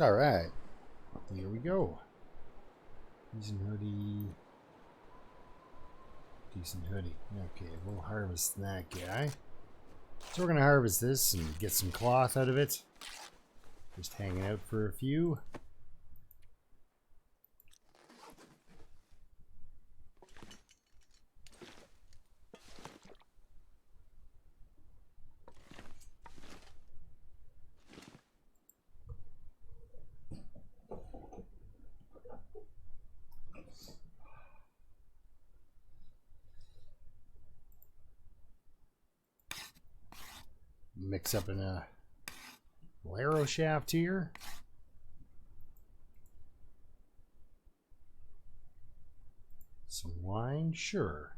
Alright. Here we go. Decent hoodie. Decent hoodie. Okay, we'll harvest that guy. So we're going to harvest this and get some cloth out of it. Just hanging out for a few. Mix up in a arrow shaft here. Some wine, sure.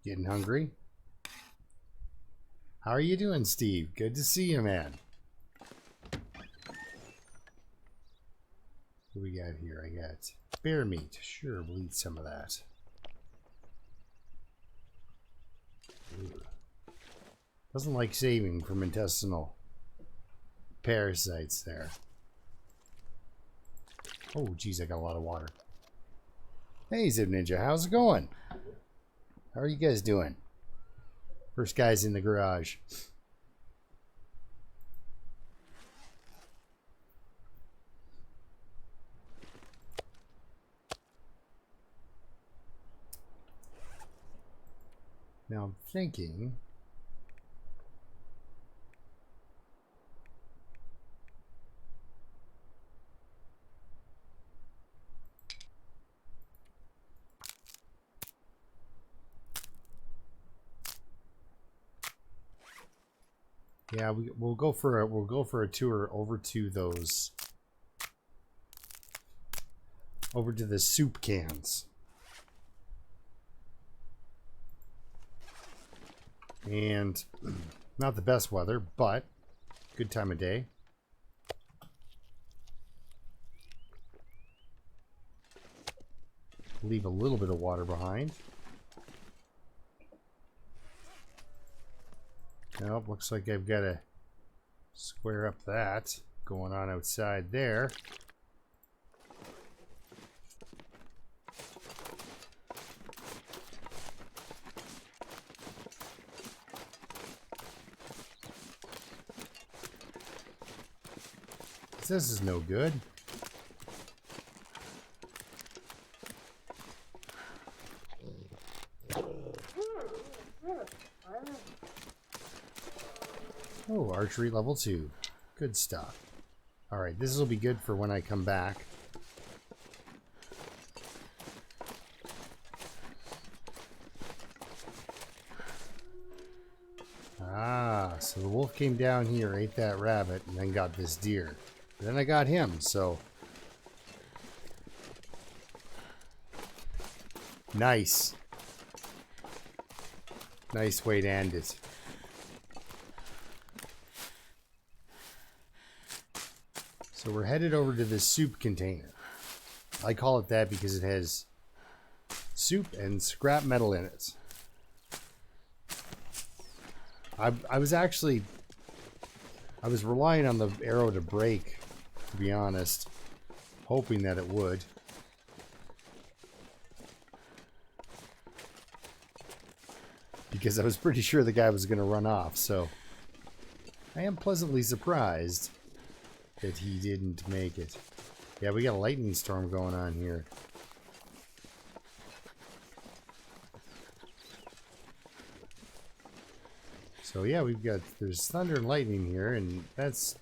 Getting hungry? How are you doing, Steve? Good to see you, man. What do we got here? I got bear meat. Sure, we'll eat some of that. Ooh. Doesn't like saving from intestinal parasites there. Oh, geez, I got a lot of water. Hey, Zip Ninja, how's it going? How are you guys doing? First guy's in the garage. Now I'm thinking... Yeah, we'll go for a tour over to those, over to the soup cans. And not the best weather, but good time of day. Leave a little bit of water behind. Nope, looks like I've got to square up that going on outside there. This is no good. Oh, archery level 2. Good stuff. Alright, this will be good for when I come back. Ah, so the wolf came down here, ate that rabbit, and then got this deer. Then I got him, so... Nice. Nice way to end it. So we're headed over to this soup container. I call it that because it has soup and scrap metal in it. I was relying on the arrow to break, to be honest, hoping that it would. Because I was pretty sure the guy was going to run off, so I am pleasantly surprised that he didn't make it. Yeah, we got a lightning storm going on here. So yeah, there's thunder and lightning here, and that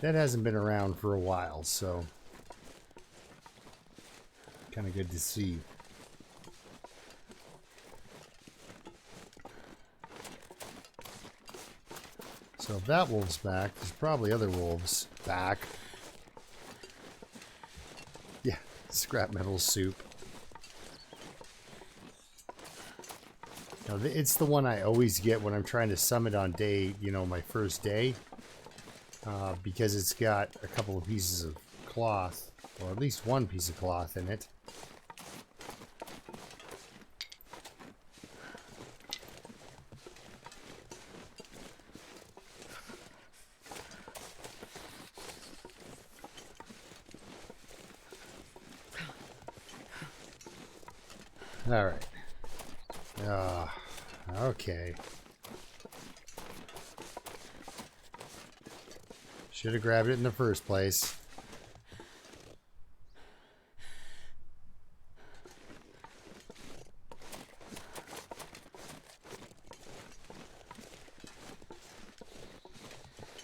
hasn't been around for a while, so kind of good to see. So if that wolf's back, there's probably other wolves back. Yeah, scrap metal soup. Now, it's the one I always get when I'm trying to summit on day, my first day. because it's got a couple of pieces of cloth, or at least one piece of cloth in it. All right. Okay. Should have grabbed it in the first place.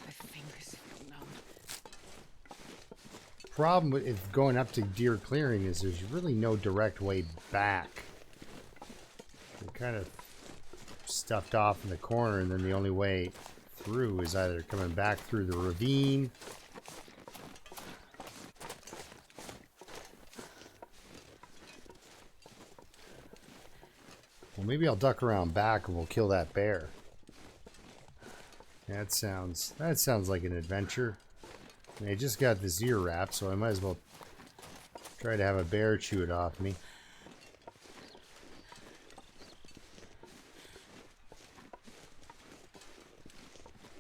My fingers feel numb. Problem with going up to deer clearing is there's really no direct way back. You're kind of stuffed off in the corner, and then the only way through is either coming back through the ravine well, maybe I'll duck around back and we'll kill that bear. That sounds like an adventure. I just got this ear wrap, so I might as well try to have a bear chew it off me.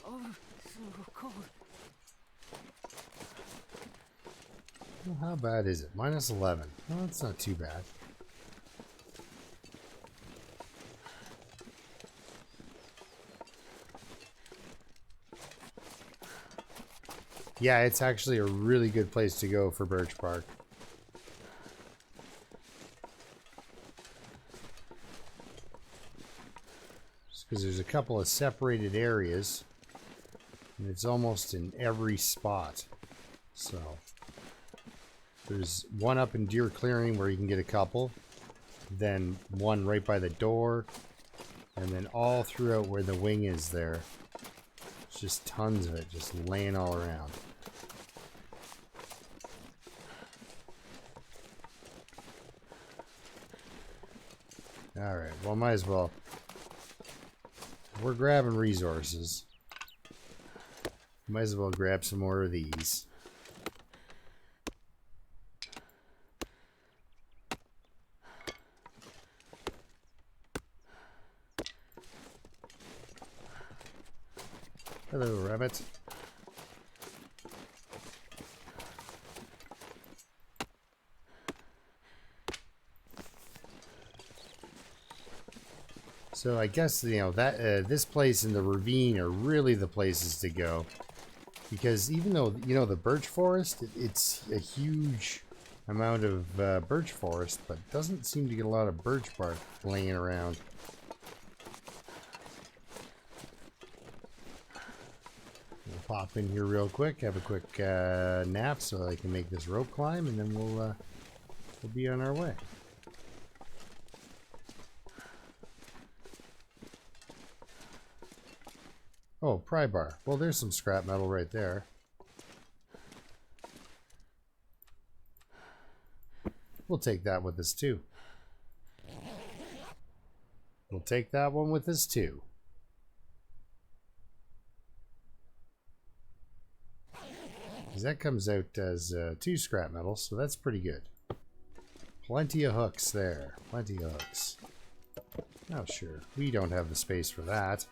Oh, so cold. Well, how bad is it? -11. Well, that's not too bad. Yeah, it's actually a really good place to go for birch bark. Just because there's a couple of separated areas, and it's almost in every spot. So there's one up in deer clearing where you can get a couple, then one right by the door, and then all throughout where the wing is there. It's just tons of it just laying all around. Alright, well, might as well. We're grabbing resources. Might as well grab some more of these. Hello, rabbit. So I guess, you know, that this place and the ravine are really the places to go, because even though, you know, the birch forest, it's a huge amount of birch forest, but doesn't seem to get a lot of birch bark laying around. We'll pop in here real quick, have a quick nap so I can make this rope climb, and then we'll be on our way. Oh, pry bar. Well, there's some scrap metal right there. We'll take that with us too. We'll take that one with us too. Because that comes out as 2 scrap metal, so that's pretty good. Plenty of hooks there. Plenty of hooks. Oh, sure. We don't have the space for that.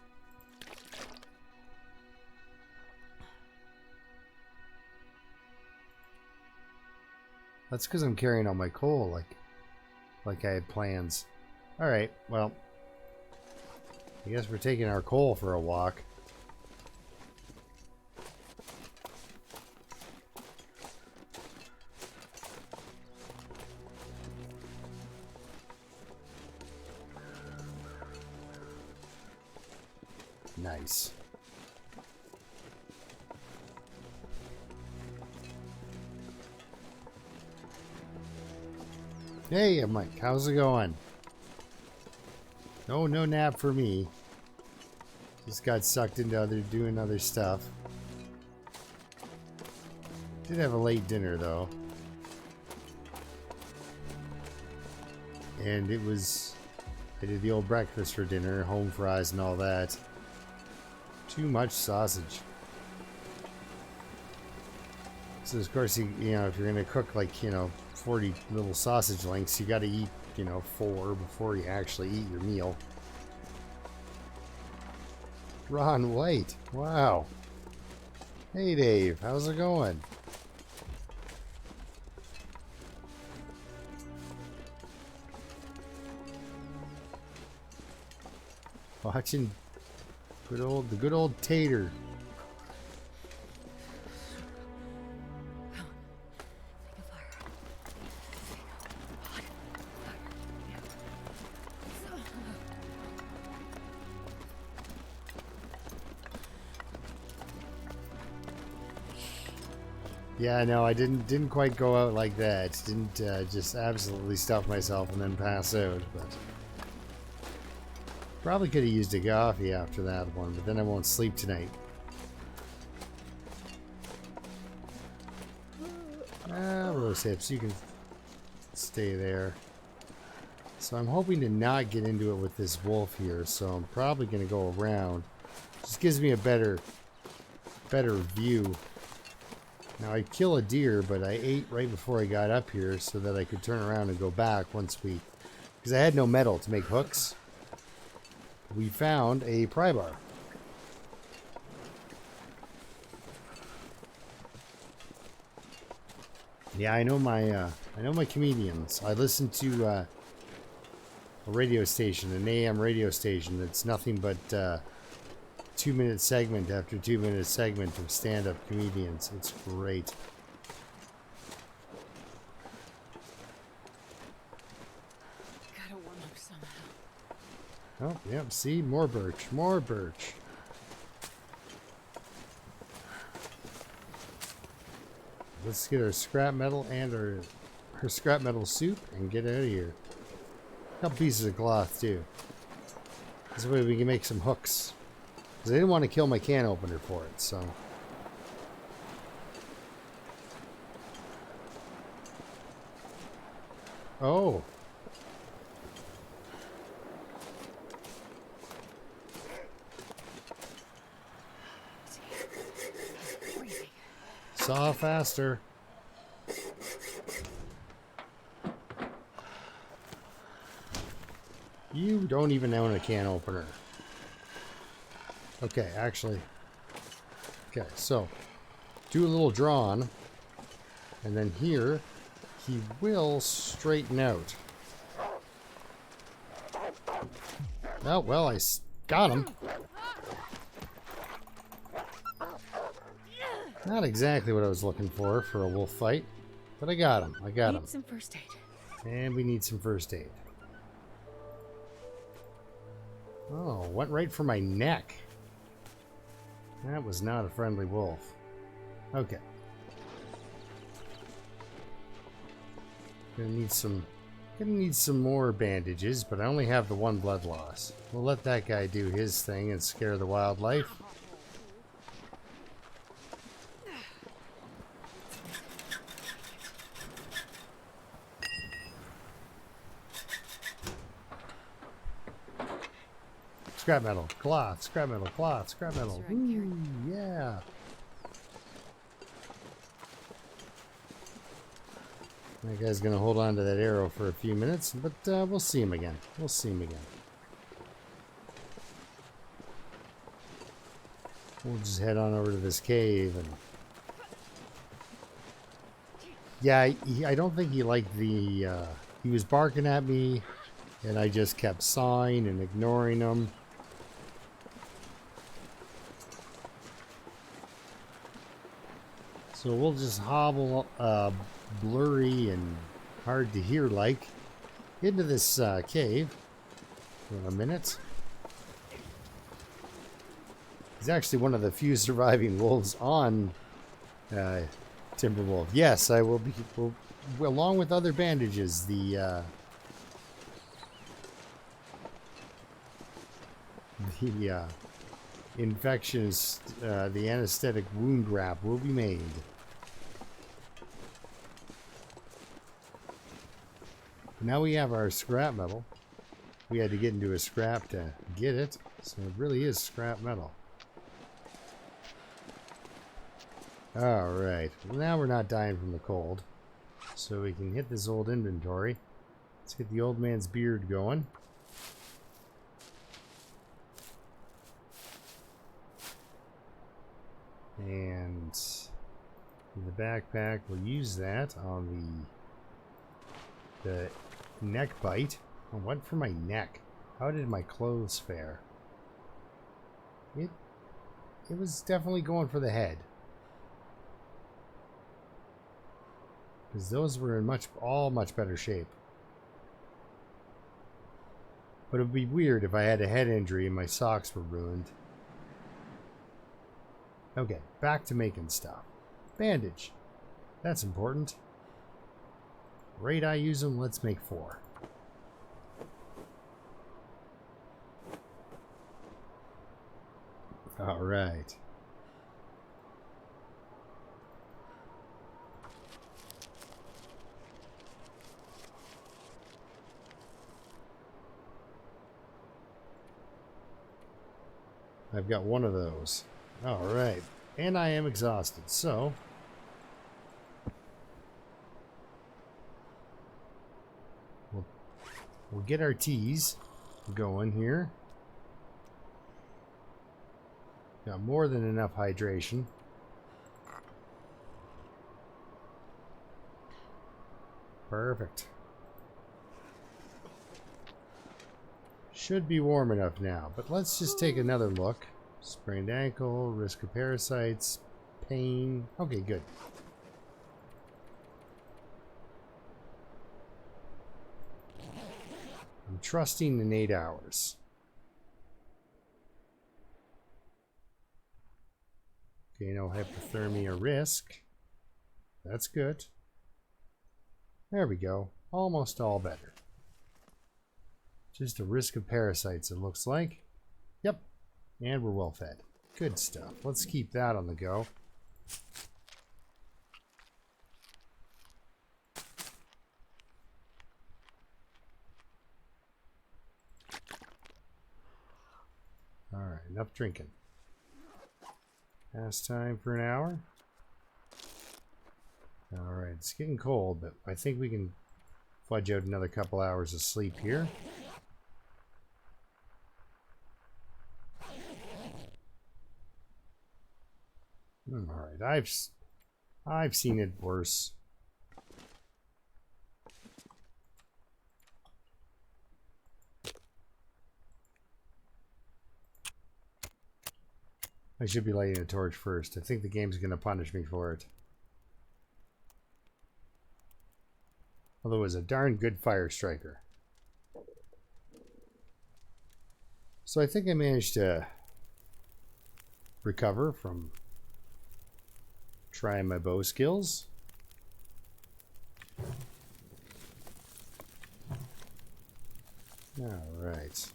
That's because I'm carrying all my coal like I had plans. Alright, well, I guess we're taking our coal for a walk. Nice. Hey, Mike, how's it going? No nap for me. Just got sucked into doing other stuff. Did have a late dinner though. And I did the old breakfast for dinner, home fries and all that. Too much sausage. So of course, you know, if you're gonna cook like 40 little sausage links, you got to eat 4 before you actually eat your meal. Ron White, wow. Hey Dave, how's it going? Watching the good old Tater. Yeah, no, I didn't quite go out like that. Didn't just absolutely stuff myself and then pass out, but probably could have used a coffee after that one, but then I won't sleep tonight. Rose hips, you can stay there. So I'm hoping to not get into it with this wolf here, so I'm probably going to go around. Just gives me a better view. Now I kill a deer, but I ate right before I got up here so that I could turn around and go back once because I had no metal to make hooks. We found a pry bar. Yeah, I know my comedians. I listen to a radio station, an AM radio station that's nothing but 2-minute segment after 2-minute segment of stand-up comedians. It's great. Gotta warm up somehow. Oh, yep, see? More birch. More birch. Let's get our scrap metal and her scrap metal soup and get out of here. A couple pieces of cloth, too. This way we can make some hooks. Because I didn't want to kill my can opener for it, so... Oh! Saw faster. You don't even own a can opener. Okay, actually. Okay, so do a little drawn, and then here he will straighten out. Oh, well, I got him. Not exactly what I was looking for a wolf fight, but I got him. I got him. Need some first aid. And we need some first aid. Oh, went right for my neck. That was not a friendly wolf. Okay. Gonna need some more bandages, but I only have the 1 blood loss. We'll let that guy do his thing and scare the wildlife. Scrap metal, cloth, scrap metal, cloth, scrap metal. Ooh, yeah. That guy's gonna hold on to that arrow for a few minutes, but we'll see him again. We'll see him again. We'll just head on over to this cave and... Yeah, I don't think he liked the... he was barking at me, and I just kept sawing and ignoring him. So we'll just hobble blurry and hard to hear like into this cave for a minute. He's actually one of the few surviving wolves on Timberwolf. Yes, I will be, along with other bandages, the infections, the anesthetic wound wrap will be made. Now we have our scrap metal. We had to get into a scrap to get it, so it really is scrap metal. Alright, well, now we're not dying from the cold. So we can hit this old inventory. Let's get the old man's beard going. And in the backpack, we'll use that on the neck bite. I went for my neck. How did my clothes fare? It was definitely going for the head. Because those were in all much better shape. But it would be weird if I had a head injury and my socks were ruined. Okay, back to making stuff. Bandage. That's important. Rate I use them, let's make 4. Alright. I've got one of those. Alright. And I am exhausted, so we'll get our teas going here. Got more than enough hydration. Perfect. Should be warm enough now, but let's just take another look. Sprained ankle, risk of parasites, pain. Okay, good. I'm trusting in 8 hours. Okay, no hypothermia risk. That's good. There we go. Almost all better. Just a risk of parasites, it looks like. Yep. And we're well fed. Good stuff. Let's keep that on the go. Alright, enough drinking. Past time for an hour. Alright, it's getting cold, but I think we can fudge out another couple hours of sleep here. Alright, I've seen it worse. I should be lighting a torch first. I think the game's going to punish me for it. Although it was a darn good fire striker. So I think I managed to recover from trying my bow skills. All right.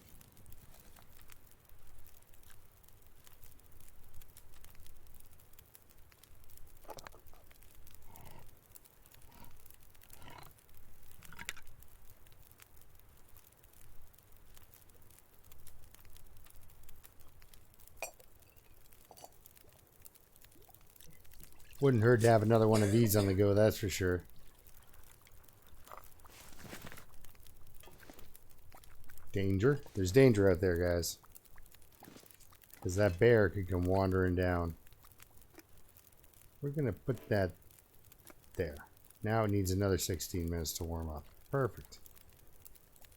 Wouldn't hurt to have another one of these on the go, that's for sure. Danger. There's danger out there, guys. Because that bear could come wandering down. We're going to put that there. Now it needs another 16 minutes to warm up. Perfect.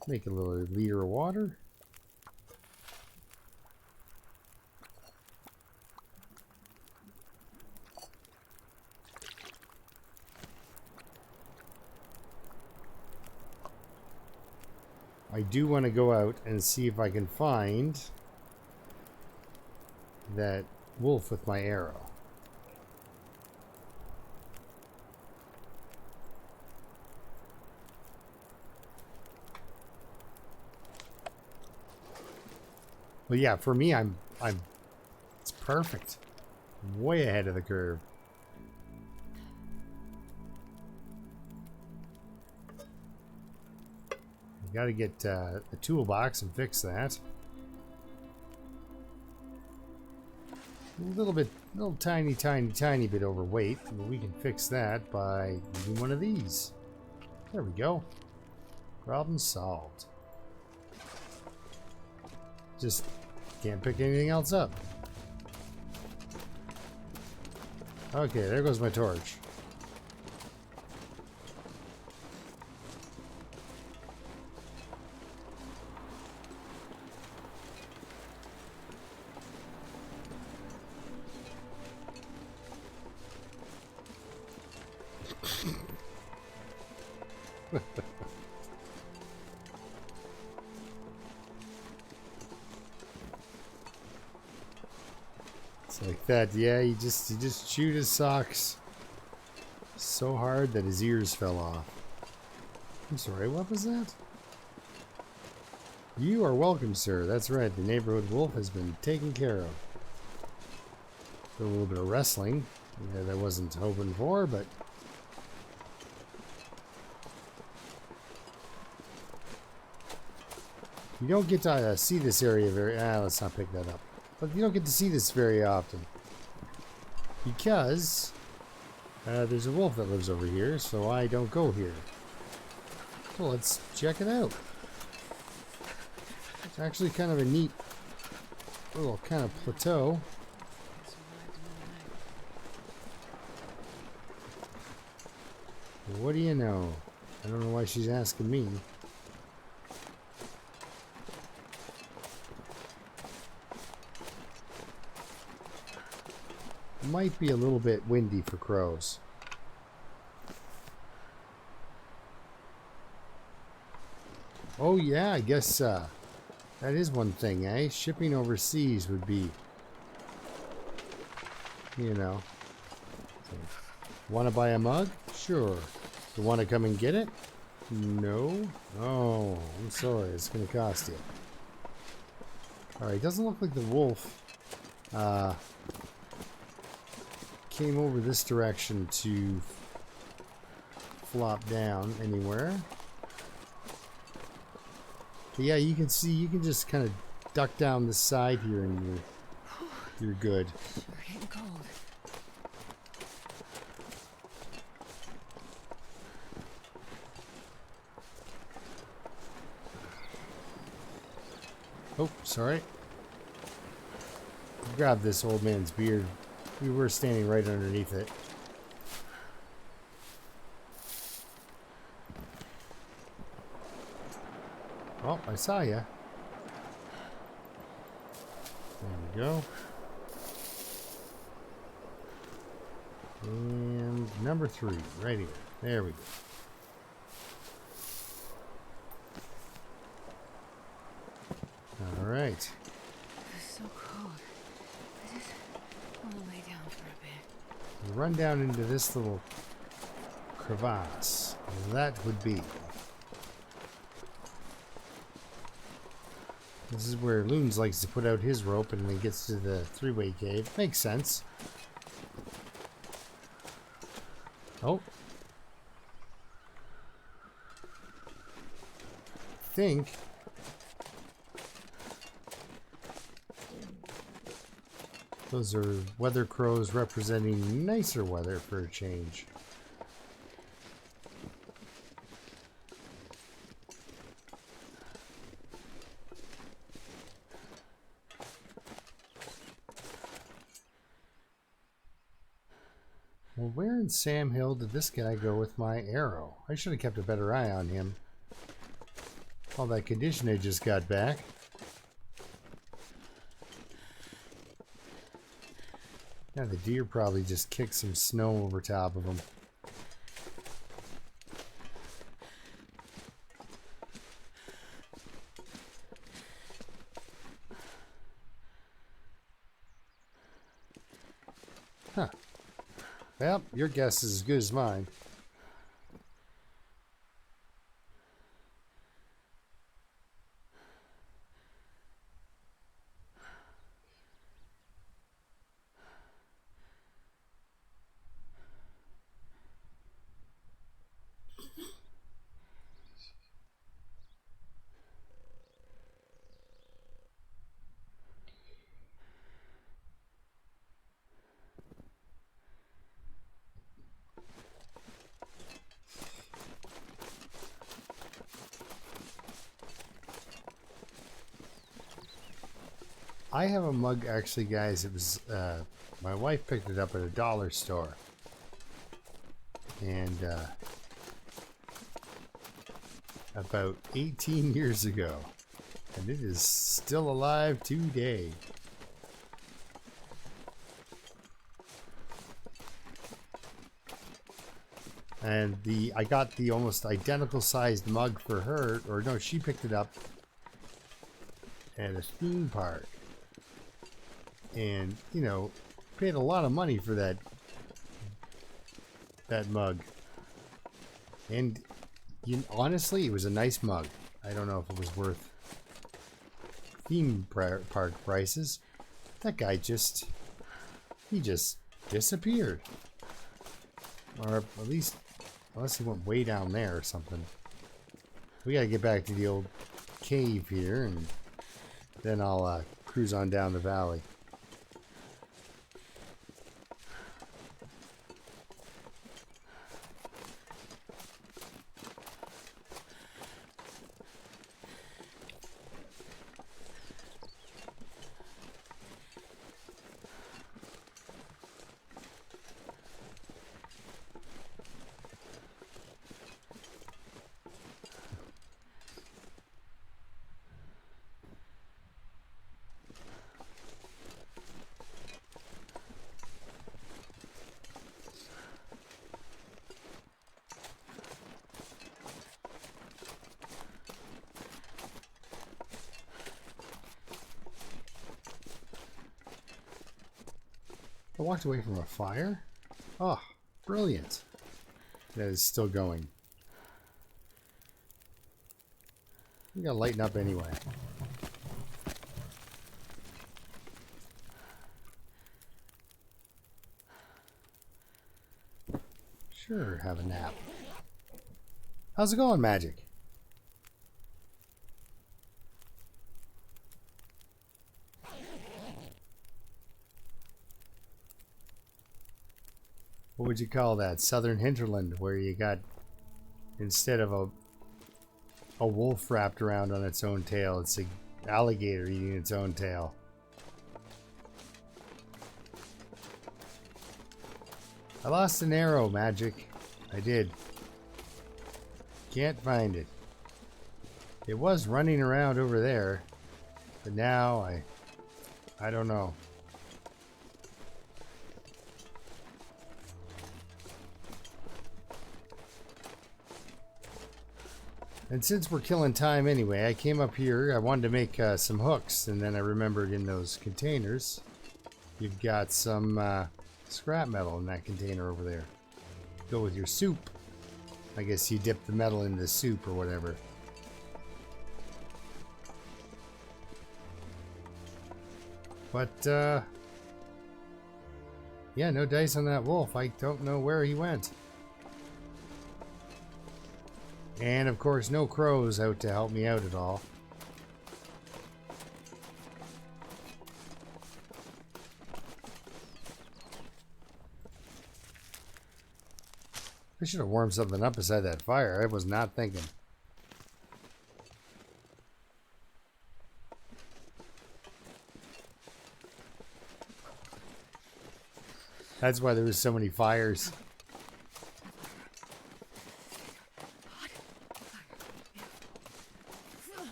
Make a little liter of water. I do want to go out and see if I can find that wolf with my arrow. Well, yeah, for me, it's perfect. Way ahead of the curve. Got to get a toolbox and fix that. little tiny bit overweight, but we can fix that by using one of these. There we go. Problem solved. Just can't pick anything else up. Okay, there goes my torch. It's like that, yeah, he just chewed his socks so hard that his ears fell off. I'm sorry, what was that? You are welcome, sir. That's right, the neighborhood wolf has been taken care of. A little bit of wrestling that I wasn't hoping for, but you don't get to see this area very... let's not pick that up. But you don't get to see this very often. Because there's a wolf that lives over here, so I don't go here. So let's check it out. It's actually kind of a neat little kind of plateau. What do you know? I don't know why she's asking me. Might be a little bit windy for crows. Oh yeah, I guess that is one thing, eh? Shipping overseas would be, you know. Want to buy a mug? Sure. You want to come and get it? No? Oh, I'm sorry. It's going to cost you. Alright, doesn't look like the wolf came over this direction to flop down anywhere. But yeah, you can see, you can just kind of duck down the side here and you're good. We're getting cold. Oh, sorry. Grab this old man's beard. We were standing right underneath it. Oh, I saw ya. There we go. And number 3, right here. There we go. All right. It's so cold. I just want to lay down for a bit. We'll run down into this little crevasse. That would be. This is where Loons likes to put out his rope and then gets to the 3-way cave. Makes sense. Oh. I think. Those are weather crows representing nicer weather for a change. Well, where in Sam Hill did this guy go with my arrow? I should have kept a better eye on him. All that condition I just got back. Yeah, the deer probably just kicked some snow over top of him. Huh. Well, your guess is as good as mine. I have a mug, actually, guys. It was, my wife picked it up at a dollar store. And, about 18 years ago. And it is still alive today. And I got the almost identical sized mug for her, or no, she picked it up at a theme park. And, you know, paid a lot of money for that mug. And honestly, it was a nice mug. I don't know if it was worth theme park prices. That guy he just disappeared. Or at least, unless he went way down there or something. We gotta get back to the old cave here, and then I'll cruise on down the valley. I walked away from a fire? Oh, brilliant. That is still going. We gotta lighten up anyway. Sure, have a nap. How's it going, Magic? What would you call that? Southern hinterland, where you got, instead of a wolf wrapped around on its own tail, it's an alligator eating its own tail. I lost an arrow, Magic. I did. Can't find it. It was running around over there, but now I don't know. And since we're killing time anyway, I came up here. I wanted to make some hooks, and then I remembered in those containers, you've got some scrap metal in that container over there. Go with your soup. I guess you dip the metal into the soup or whatever. But, yeah, no dice on that wolf. I don't know where he went. And, of course, no crows out to help me out at all. I should have warmed something up beside that fire. I was not thinking. That's why there was so many fires.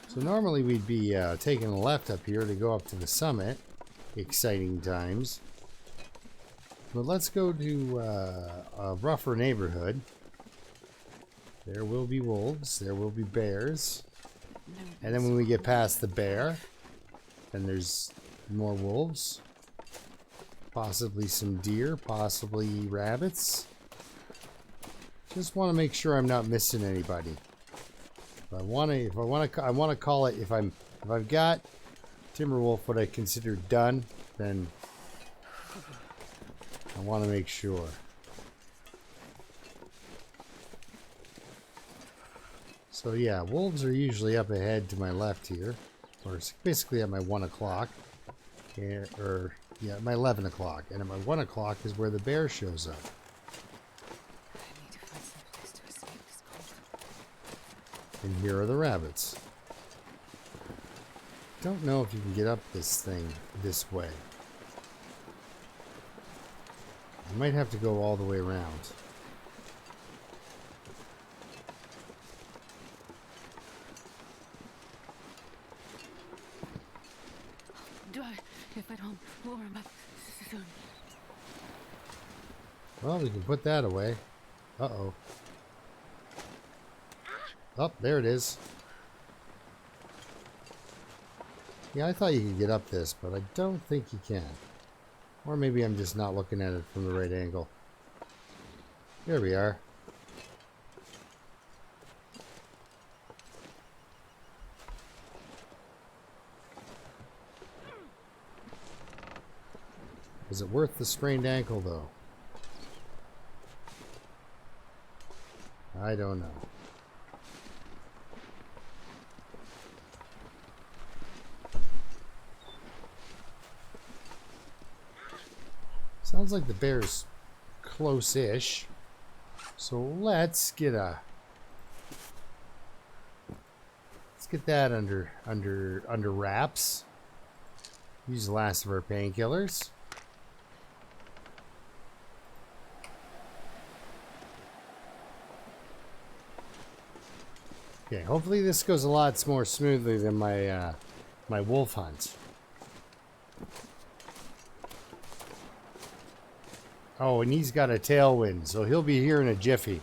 So normally we'd be taking a left up here to go up to the summit. Exciting times. But let's go to a rougher neighborhood. There will be wolves. There will be bears. And then when we get past the bear, then there's more wolves. Possibly some deer. Possibly rabbits. Just want to make sure I'm not missing anybody. I want to call it, if I've got Timberwolf what I consider done, then I want to make sure. So yeah, wolves are usually up ahead to my left here, or basically at my 1 o'clock, or yeah, my 11 o'clock, and at my 1 o'clock is where the bear shows up. And here are the rabbits. don't know if you can get up this thing this way. You might have to go all the way around. If I don't warm up soon. Well, we can put that away. Uh-oh. Oh, there it is. Yeah, I thought you could get up this, but I don't think you can. Or maybe I'm just not looking at it from the right angle. There we are. Is it worth the sprained ankle, though? I don't know. Sounds like the bear's close-ish. So let's get that under wraps. Use the last of our painkillers. Okay, hopefully this goes a lot more smoothly than my my wolf hunt. Oh, and he's got a tailwind, so he'll be here in a jiffy.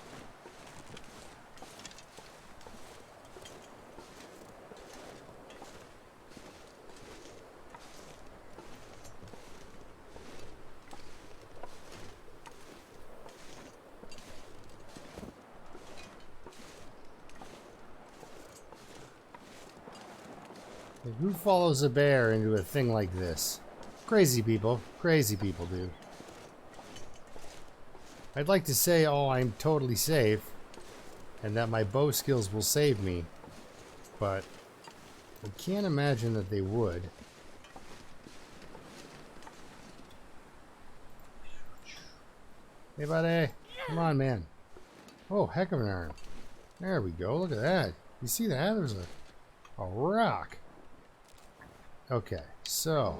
Who follows a bear into a thing like this? Crazy people. Crazy people, dude. I'd like to say, oh, I'm totally safe, and that my bow skills will save me, but I can't imagine that they would. Hey, buddy. Come on, man. Oh, heck of an arm. There we go. Look at that. You see that? There's a rock. Okay, so,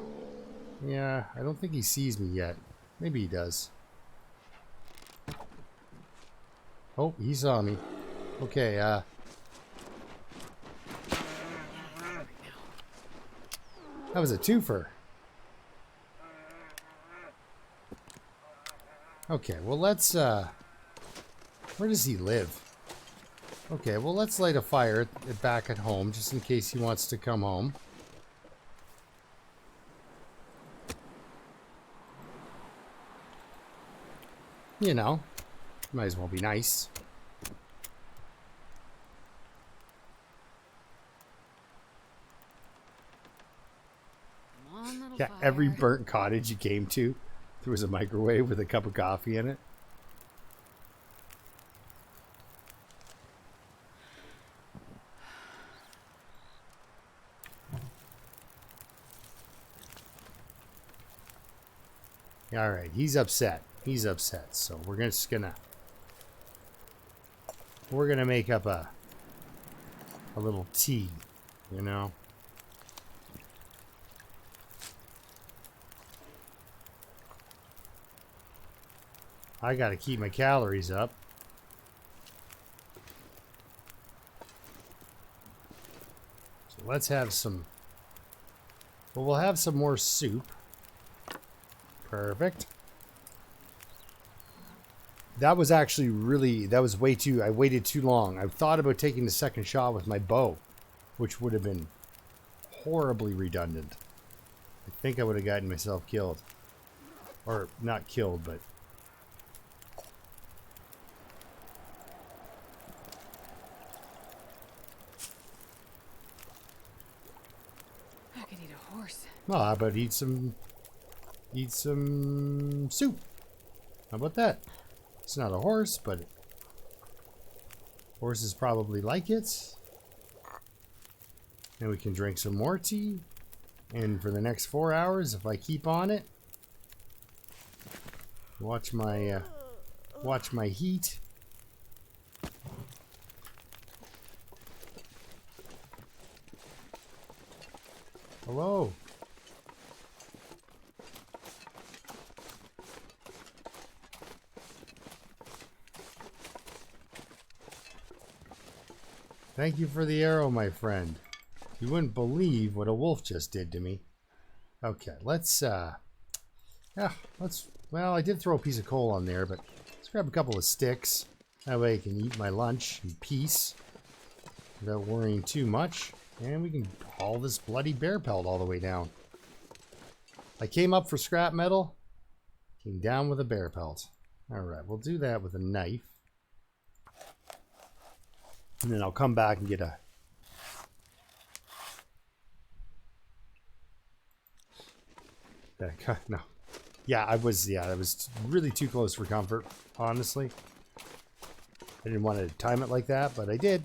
yeah, I don't think he sees me yet. Maybe he does. Oh, he saw me. Okay, that was a twofer. Okay, well, let's, where does he live? Okay, well, let's light a fire back at home, just in case he wants to come home. You know, might as well be nice. Come on, little Yeah, fire. every burnt cottage you came to, there was a microwave with a cup of coffee in it. All right, he's upset. He's upset. So we're just gonna make up a little tea, you know. I got to keep my calories up. So let's have some. Well, we'll have some more soup. Perfect. That was actually that was way too, I waited too long. I thought about taking the second shot with my bow, which would have been horribly redundant. I think I would have gotten myself killed. Or, not killed, but... I could eat a horse. Well, how about eat some soup? How about that? It's not a horse, but horses probably like it. And we can drink some more tea. And for the next 4 hours, if I keep on it, watch my heat. Hello. Thank you for the arrow, my friend. You wouldn't believe what a wolf just did to me. Okay, well, I did throw a piece of coal on there, but let's grab a couple of sticks. That way I can eat my lunch in peace without worrying too much. And we can haul this bloody bear pelt all the way down. I came up for scrap metal, came down with a bear pelt. Alright, we'll do that with a knife. And then I'll come back and get a... No. Yeah, I was really too close for comfort, honestly. I didn't want to time it like that, but I did.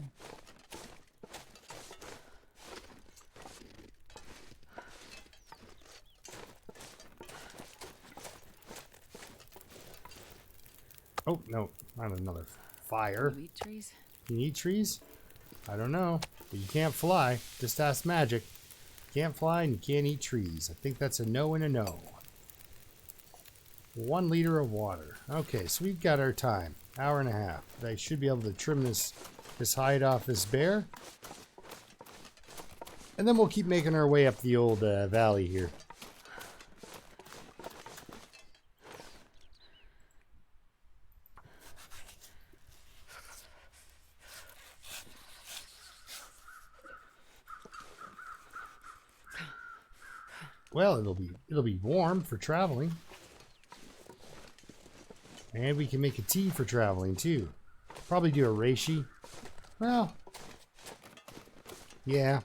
Oh, no, not another fire. Can you eat trees? Can you eat trees? I don't know. But you can't fly. Just ask Magic. You can't fly and you can't eat trees. I think that's a no and a no. 1 liter of water. Okay, so we've got our time. Hour and a half. I should be able to trim this hide off this bear. And then we'll keep making our way up the old valley here. Well, it'll be warm for traveling. And we can make a tea for traveling too. Probably do a reishi. Well, yeah.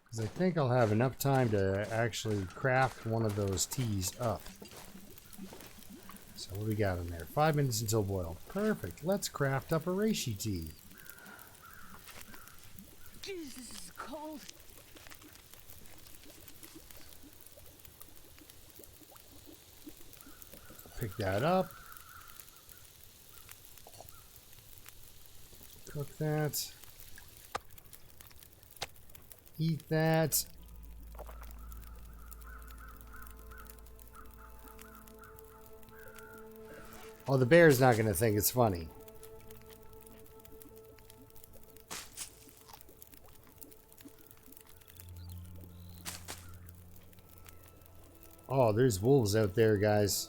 Because I think I'll have enough time to actually craft one of those teas up. So what do we got in there? 5 minutes until boiled. Perfect. Let's craft up a reishi tea. Jeez, this is cold. Pick that up. Cook that. Eat that. Oh, the bear's not going to think it's funny. Oh, there's wolves out there, guys.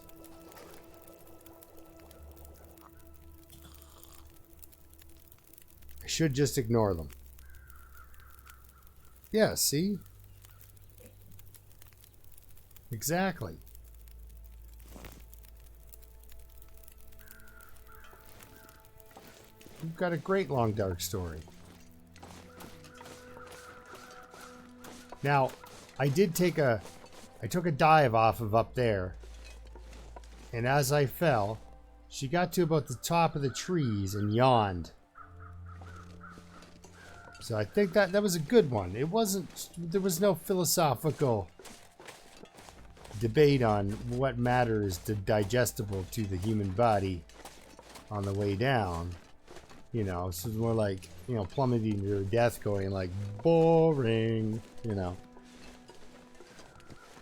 I should just ignore them. Yeah, see? Exactly. We've got a great long dark story. Now, I took a dive off of up there, and as I fell, she got to about the top of the trees and yawned. So I think that was a good one. There was no philosophical debate on what matters digestible to the human body on the way down. You know, so it's more like, you know, plummeting to death, going like, boring, you know.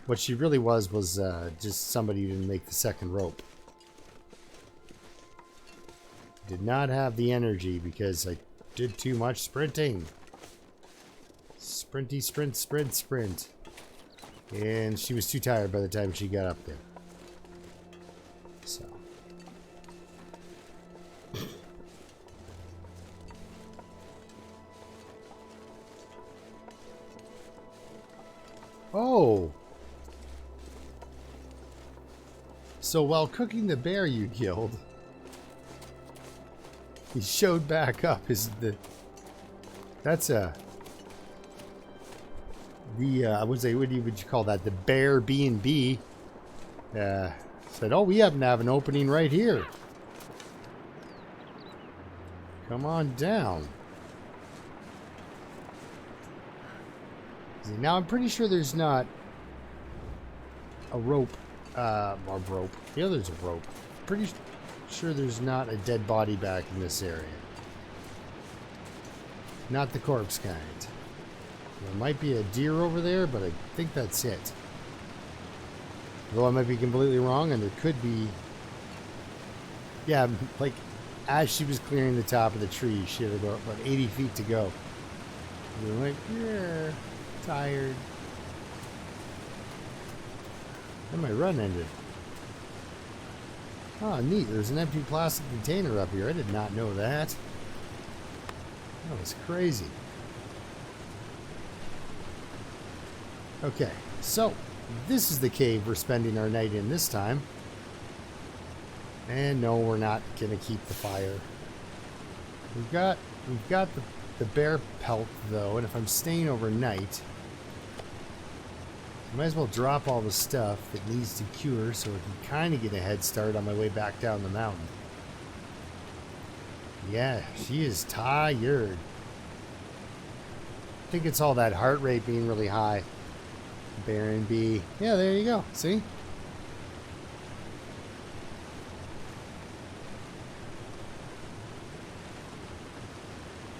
What she really was just somebody who didn't make the second rope. Did not have the energy because I did too much sprinting. Sprinty, sprint, sprint, sprint. And she was too tired by the time she got up there. So. Oh! So while cooking the bear you killed, he showed back up. I would say, what would you call that? The bear B&B said, oh, we happen to have an opening right here. Come on down. See, now I'm pretty sure there's not a rope, or rope. Yeah, there's a rope. Sure there's not a dead body back in this area. Not the corpse kind. There might be a deer over there, but I think that's it. Though I might be completely wrong, and there could be... Yeah, like, as she was clearing the top of the tree, she had about 80 feet to go. We were like, yeah, tired. Then my run ended. Oh, neat. There's an empty plastic container up here. I did not know that. That was crazy. Okay, so this is the cave we're spending our night in this time. And no, we're not gonna keep the fire. We've got the bear pelt though, and if I'm staying overnight, I might as well drop all the stuff that needs to cure so I can kind of get a head start on my way back down the mountain. Yeah, she is tired. I think it's all that heart rate being really high. Baron B. Yeah, there you go. See?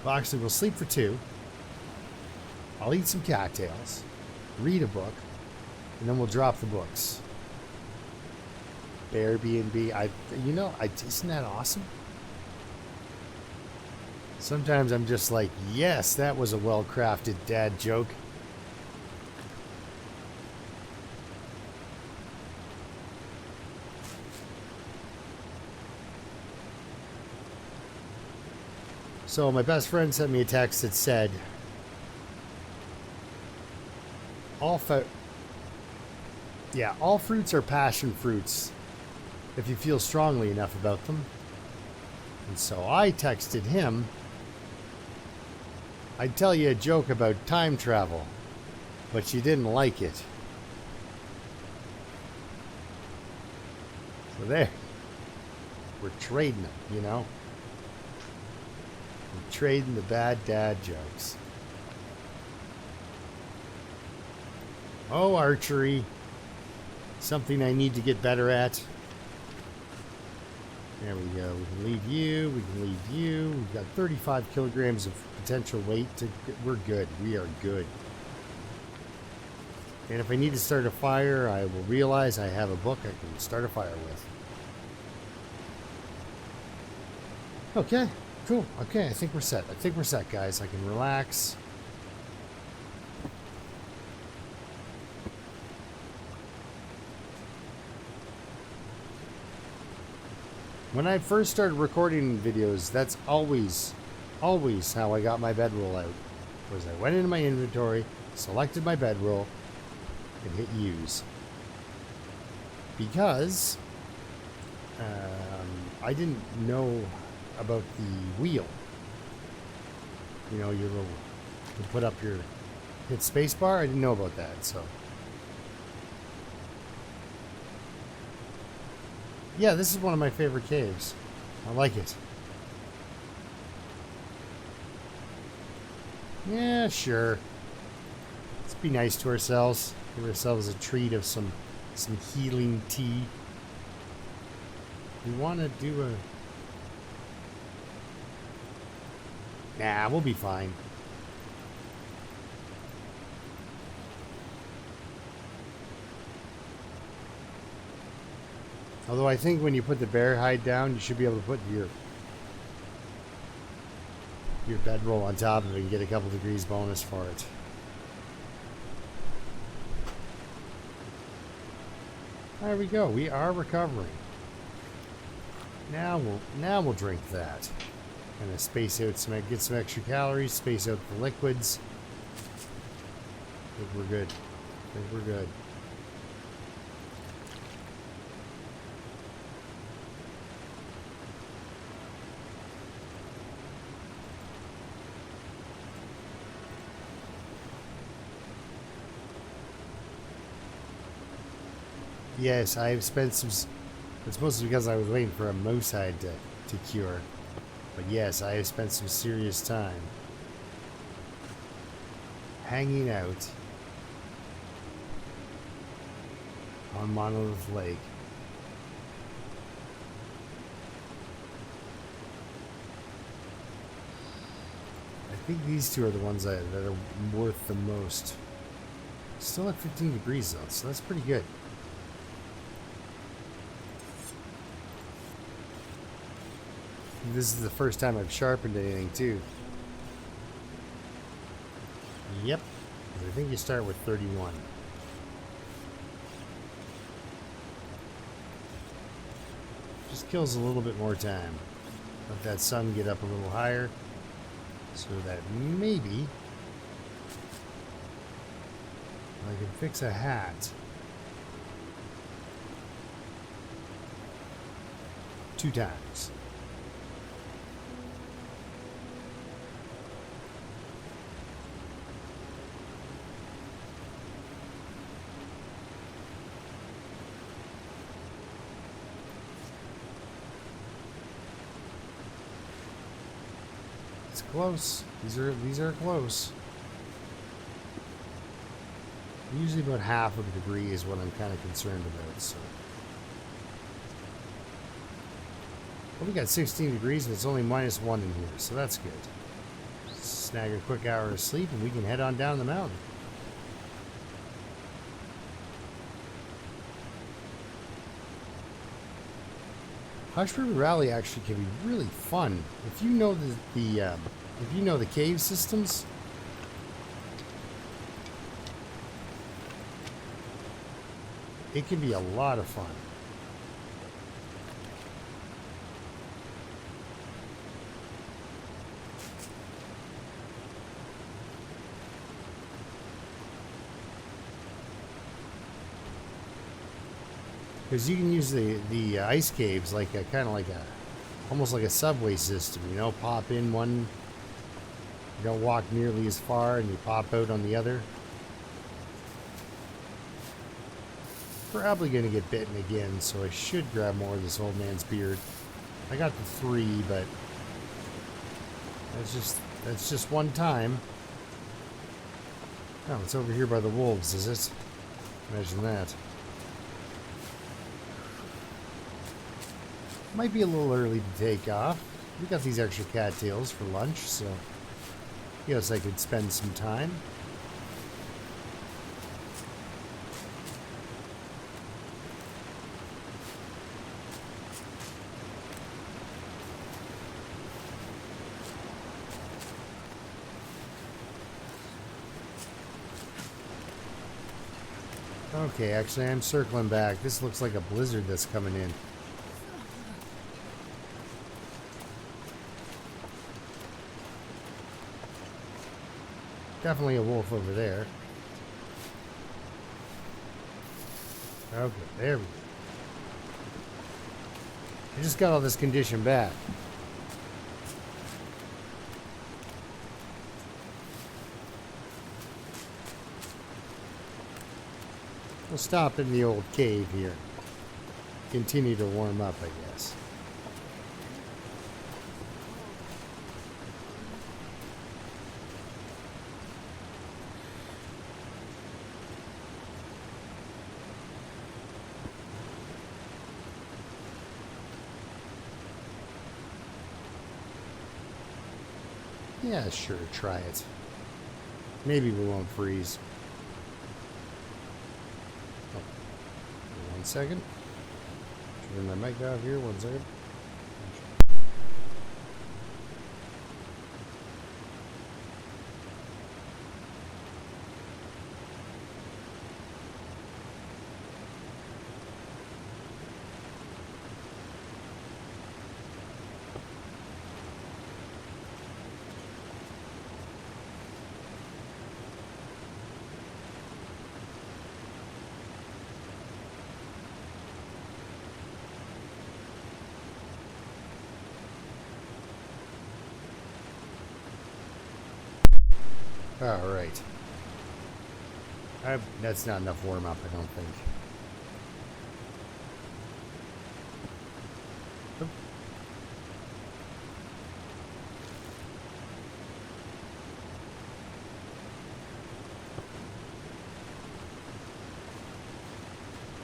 Well, actually, we'll sleep for 2. I'll eat some cattails, read a book, and then we'll drop the books. Airbnb. Isn't that awesome? Sometimes I'm just like, yes, that was a well-crafted dad joke. So my best friend sent me a text that said, all fruits are passion fruits if you feel strongly enough about them. And so I texted him, I'd tell you a joke about time travel, but you didn't like it. So there, we're trading them, you know? We're trading the bad dad jokes. Oh, archery. Something I need to get better at. There we go. We can leave you. We can leave you. We've got 35 kilograms of potential weight. We're good. We are good. And if I need to start a fire, I will realize I have a book I can start a fire with. Okay. Cool. Okay, I think we're set. Guys. I can relax. When I first started recording videos, that's always how I got my bedroll out. Was I went into my inventory, selected my bedroll, and hit use. Because I didn't know about the wheel. You know, you put up your hit spacebar. I didn't know about that, so. Yeah, this is one of my favorite caves. I like it. Yeah, sure. Let's be nice to ourselves. Give ourselves a treat of some healing tea. We want to do a... Nah, we'll be fine. Although I think when you put the bear hide down, you should be able to put your bedroll on top of it and get a couple degrees bonus for it. There we go. We are recovering. Now we'll drink that. Kind of space out get some extra calories, space out the liquids. I think we're good. Yes, I've spent some... It's mostly because I was waiting for a moose hide to cure. But yes, I have spent some serious time hanging out on Monolith Lake. think these two are the ones that are worth the most. Still at 15 degrees though, so that's pretty good. This is the first time I've sharpened anything too. Yep. I think you start with 31. Just kills a little bit more time. Let that sun get up a little higher so that maybe I can fix a hat. 2 times. It's close. These are close. Usually about half of a degree is what I'm kind of concerned about. So, well, we got 16 degrees and it's only -1 in here, so that's good. Snag a quick hour of sleep and we can head on down the mountain. Hush River Rally actually can be really fun if you know if you know the cave systems. It can be a lot of fun. Because you can use the ice caves like kind of like almost like a subway system, you know, pop in one, you don't walk nearly as far, and you pop out on the other. Probably gonna get bitten again, so I should grab more of this old man's beard. I got the 3, but that's just one time. Oh, it's over here by the wolves, is it? Imagine that. Might be a little early to take off. We got these extra cattails for lunch, so yes, I could spend some time. Okay, actually I'm circling back. This looks like a blizzard that's coming in. Definitely a wolf over there. Okay, there we go. I just got all this condition back. We'll stop in the old cave here. Continue to warm up, I guess. Yeah, sure, try it. Maybe we won't freeze. Oh, 1 second. Turn my mic off here, 1 second. Alright. That's not enough warm up, I don't think. Oop.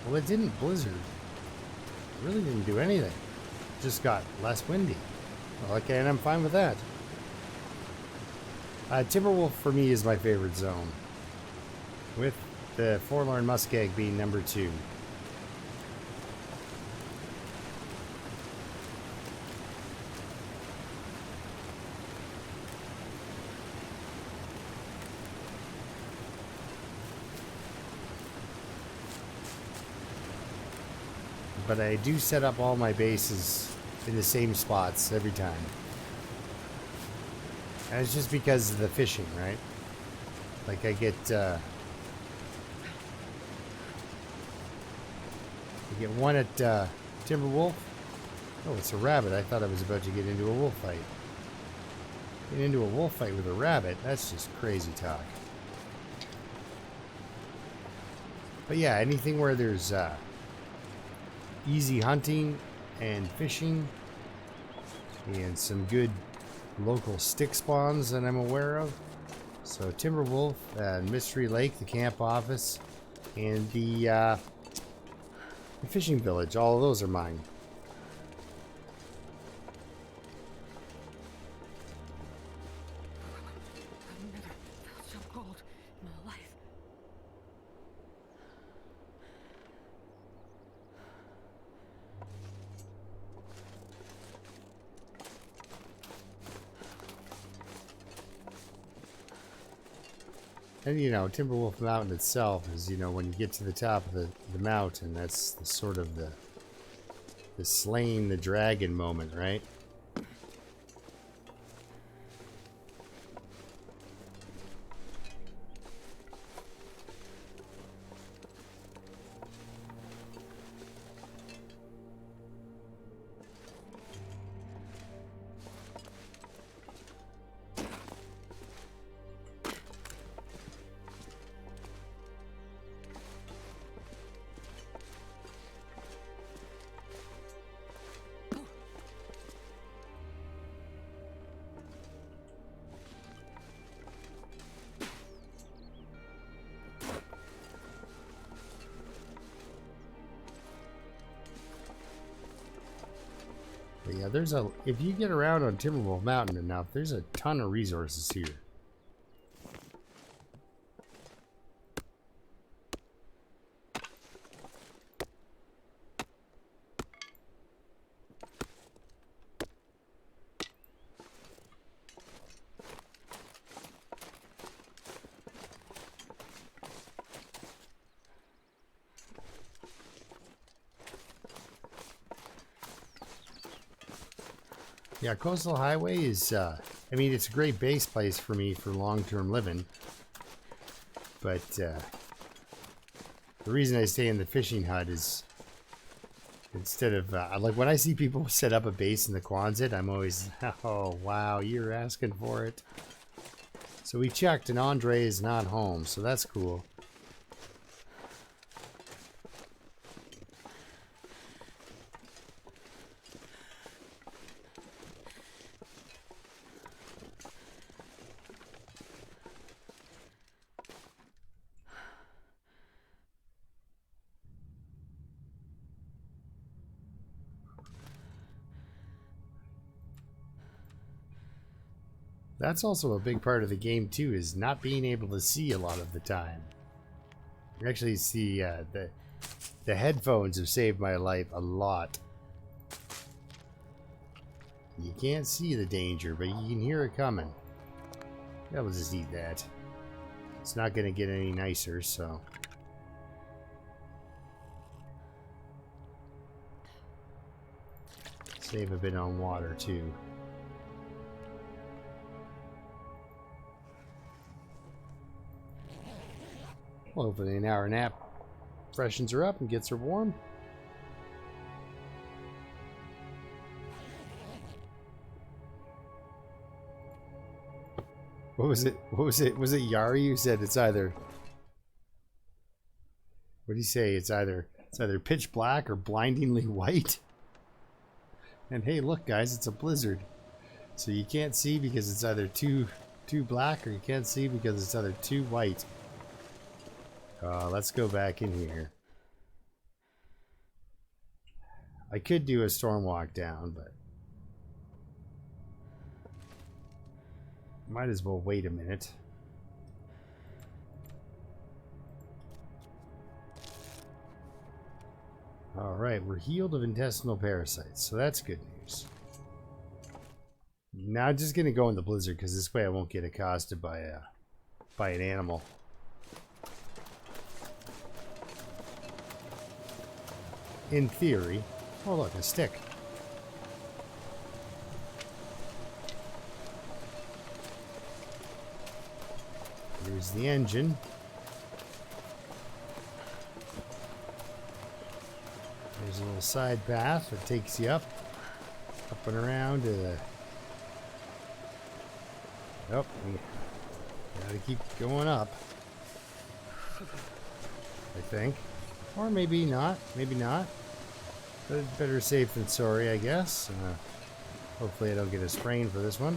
Well, it didn't blizzard. It really didn't do anything. It just got less windy. Well, okay, and I'm fine with that. Timberwolf for me is my favorite zone, with the Forlorn Muskeg being number 2. But I do set up all my bases in the same spots every time. And it's just because of the fishing, right? Like I get one at Timberwolf. Oh, it's a rabbit. I thought I was about to get into a wolf fight. Get into a wolf fight with a rabbit? That's just crazy talk. But yeah, anything where there's easy hunting and fishing and some good local stick spawns that I'm aware of. So Timberwolf and Mystery Lake, the camp office, and the fishing village. All of those are mine. I've never felt so cold in my life. And you know, Timberwolf Mountain itself is, you know, when you get to the top of the mountain, that's the sort of the slaying the dragon moment, right? But yeah, there's if you get around on Timberwolf Mountain enough, there's a ton of resources here. Yeah, Coastal Highway is, I mean, it's a great base place for me for long-term living. But the reason I stay in the fishing hut is instead of, like when I see people set up a base in the Quonset, I'm always, oh, wow, you're asking for it. So we checked and Andre is not home, so that's cool. That's also a big part of the game too, is not being able to see a lot of the time. You actually see the headphones have saved my life a lot. You can't see the danger, but you can hear it coming. Yeah, we'll just eat that. It's not going to get any nicer, so. Save a bit on water too. Well, hopefully an hour nap freshens her up and gets her warm. What was it? What was it? Was it Yari who said it's either... What did he say? It's either pitch black or blindingly white. And hey, look guys, it's a blizzard. So you can't see because it's either too black, or you can't see because it's either too white. Let's go back in here. I could do a storm walk down, but Might as well wait a minute. Alright, we're healed of intestinal parasites, so that's good news. Now I'm just gonna go in the blizzard because this way I won't get accosted by an animal. In theory. Oh look, a stick. Here's the engine. There's a little side path that takes you up and around to the... Oh, we gotta keep going up. I think. Or maybe not. Maybe not. But better safe than sorry, I guess. Hopefully I don't get a sprain for this one.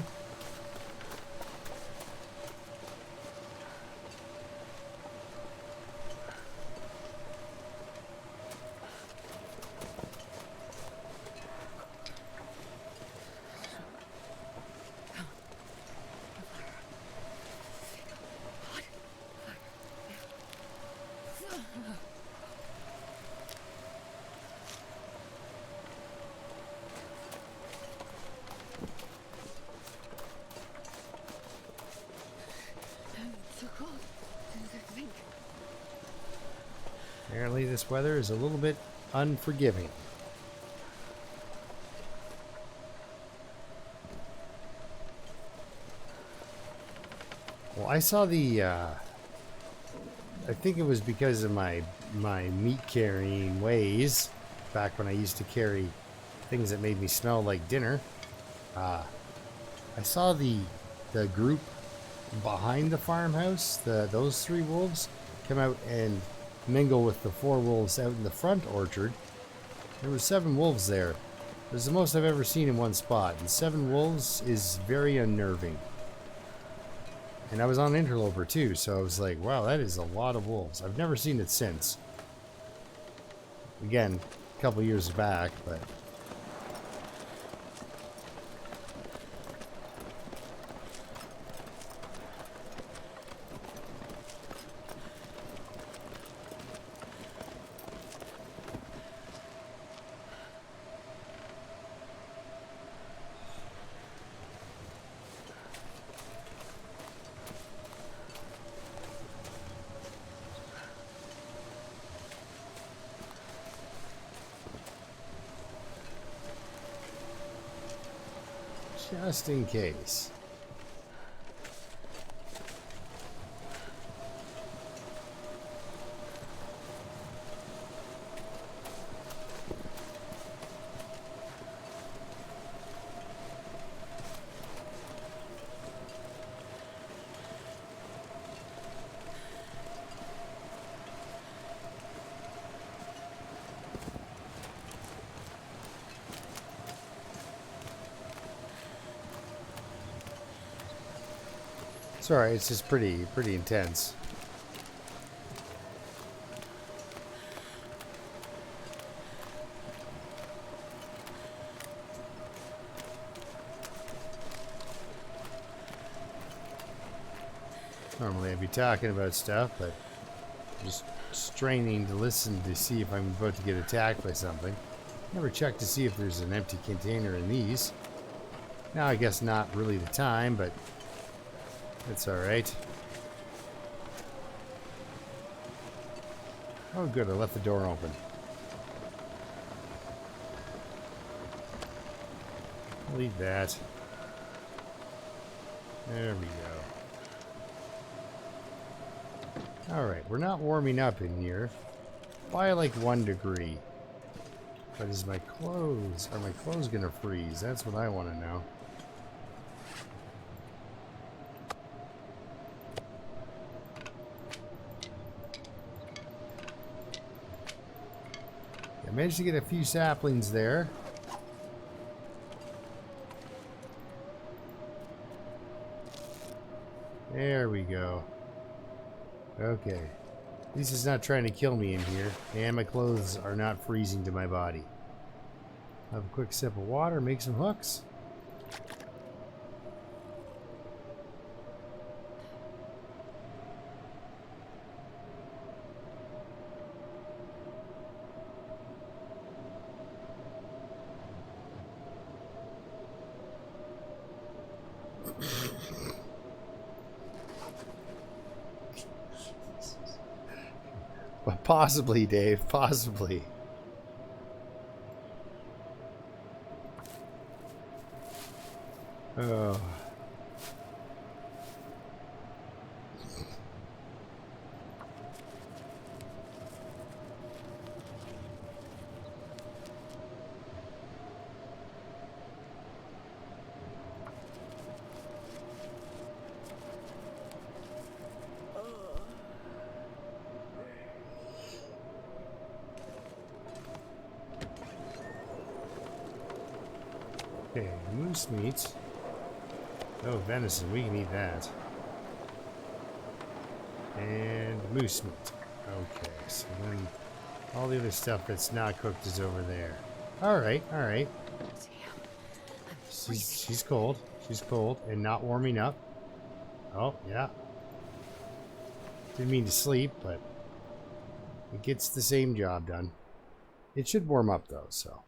Apparently this weather is a little bit unforgiving. Well, I saw the, I think it was because of my meat carrying ways, back when I used to carry things that made me smell like dinner. I saw the group behind the farmhouse, those 3 wolves, come out and mingle with the 4 wolves out in the front orchard. There were 7 wolves there. It was the most I've ever seen in one spot, and 7 wolves is very unnerving. And I was on Interloper too, so I was like, wow, that is a lot of wolves. I've never seen it since. Again, a couple years back, but... just in case. Sorry, it's just pretty intense. Normally I'd be talking about stuff, but just straining to listen to see if I'm about to get attacked by something. Never check to see if there's an empty container in these. Now I guess not really the time, but it's alright. Oh good, I left the door open. Leave that. There we go. Alright, we're not warming up in here. By like 1 degree. But are my clothes gonna freeze? That's what I want to know. I managed to get a few saplings there. There we go. Okay. At least it's not trying to kill me in here. And my clothes are not freezing to my body. Have a quick sip of water, make some hooks. Possibly, Dave. Possibly. Oh. Okay, moose meat. Oh, venison. We can eat that. And moose meat. Okay, so then all the other stuff that's not cooked is over there. Alright, alright. Damn. I'm freezing. She's cold. She's cold and not warming up. Oh, yeah. Didn't mean to sleep, but it gets the same job done. It should warm up though, so.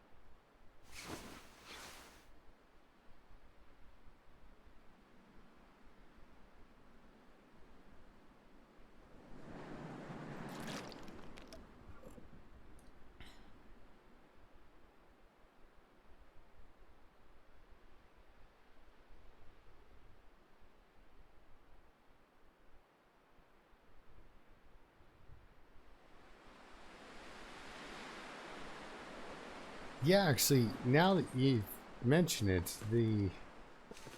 Yeah, actually, now that you mention it,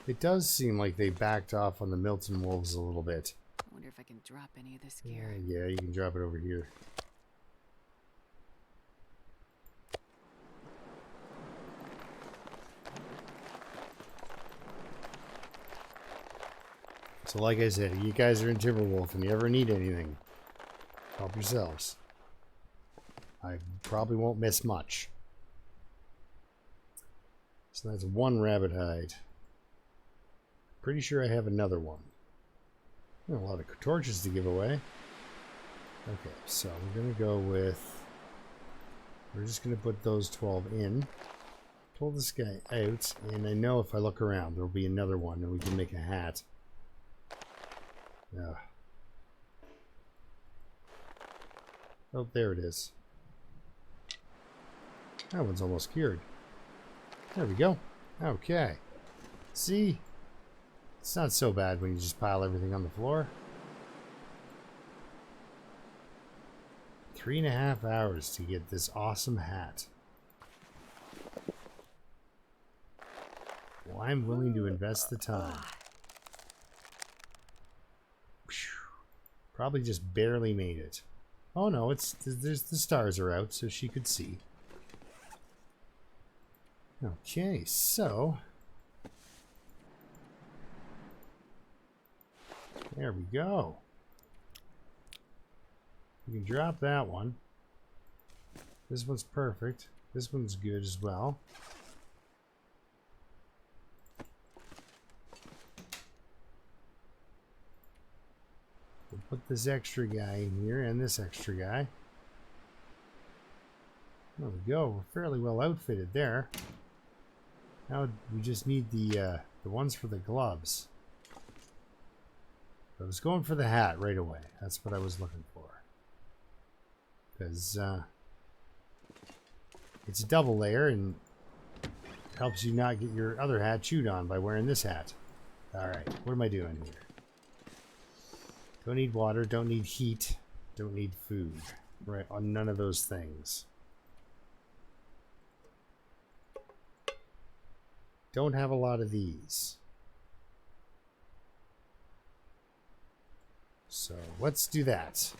it does seem like they backed off on the Milton Wolves a little bit. I wonder if I can drop any of this gear. Yeah, you can drop it over here. So like I said, you guys are in Timberwolf and you ever need anything, help yourselves. I probably won't miss much. So that's one rabbit hide. Pretty sure I have another one. A lot of torches to give away. Okay, so we're going to go with... We're just going to put those 12 in. Pull this guy out, and I know if I look around, there'll be another one, and we can make a hat. Oh, there it is. That one's almost cured. There we go. Okay. See? It's not so bad when you just pile everything on the floor. 3.5 hours to get this awesome hat. Well, I'm willing to invest the time. Probably just barely made it. Oh no, the stars are out, so she could see. Okay, so there we go. You can drop that one. This one's perfect. This one's good as well. We'll put this extra guy in here and this extra guy. There we go. We're fairly well outfitted there. Now we just need the ones for the gloves. I was going for the hat right away. That's what I was looking for. Because it's a double layer and helps you not get your other hat chewed on by wearing this hat. Alright, what am I doing here? Don't need water, don't need heat, don't need food. Right, on none of those things. Don't have a lot of these. So let's do that.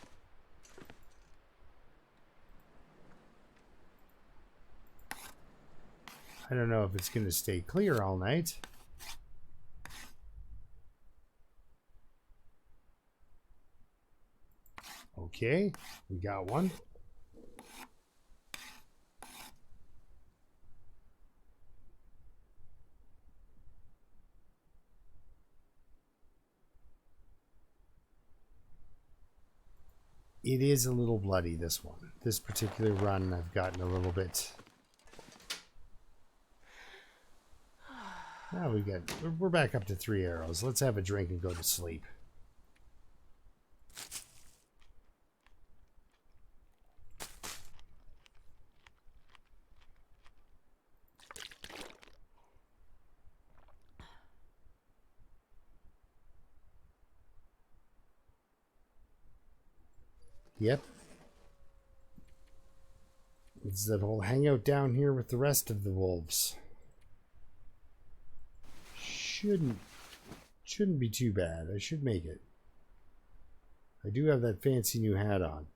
I don't know if it's going to stay clear all night. Okay, we got one. It is a little bloody, this one. This particular run, I've gotten a little bit... Now we're back up to 3 arrows. Let's have a drink and go to sleep. Yep. It's that whole hangout down here with the rest of the wolves. Shouldn't be too bad. I should make it. I do have that fancy new hat on.